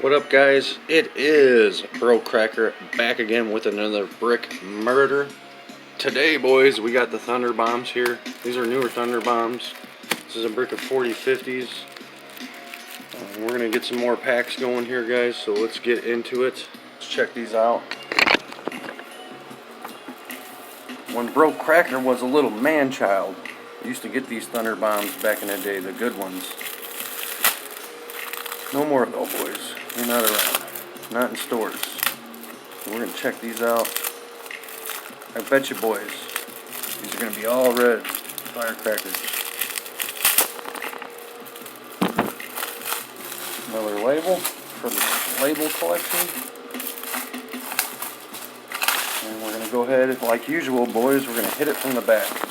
What up, guys? It is Bro Cracker back again with another brick murder. Today, boys, we got the Thunderbombs here. These are newer Thunderbombs. This is a brick of 40/50s. We're gonna get some more packs going here, guys, so let's get into it. Let's check these out. When Bro Cracker was a little man-child, I used to get these Thunderbombs back in the day, the good ones. No more though, boys. They're not around. Not in stores. So we're going to check these out. I bet you, boys, these are going to be all red firecrackers. Another label for the label collection. And we're going to go ahead, like usual, boys, we're going to hit it from the back.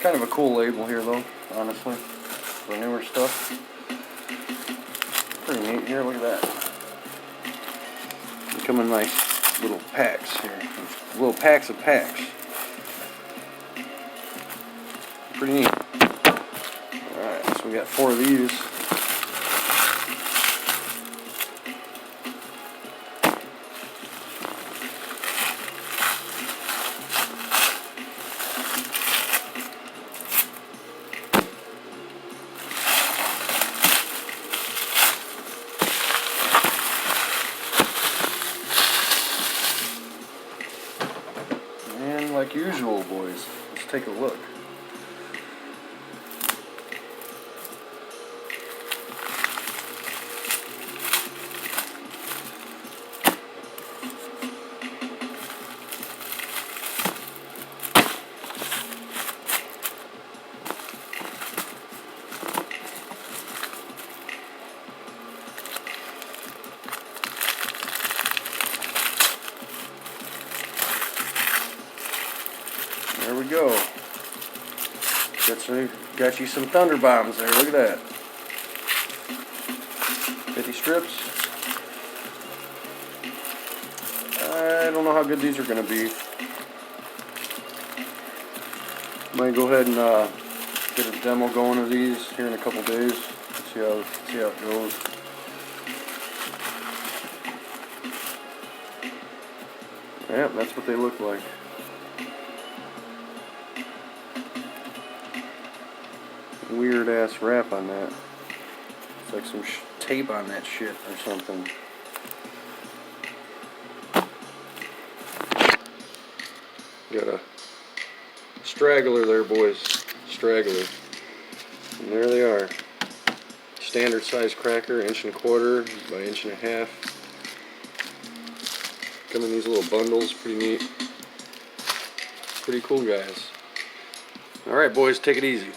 Kind of a cool label here, though, honestly, for newer stuff. Pretty neat here, look at that. They come in nice little packs here, little packs of packs. Pretty neat. Alright, so we got 4 of these. And like usual, boys, let's take a look. There we go. Got you some Thunderbombs there. Look at that. 50 strips. I don't know how good these are going to be. Might go ahead and get a demo going of these here in a couple days. See how it goes. Yep, that's what they look like. Weird ass wrap on that. It's like some tape on that shit or something. Got a straggler there, boys. Straggler. And there they are. Standard size cracker, 1¼ inch by 1.5 inch. Come in these little bundles, pretty neat. Pretty cool, guys. Alright, boys, take it easy.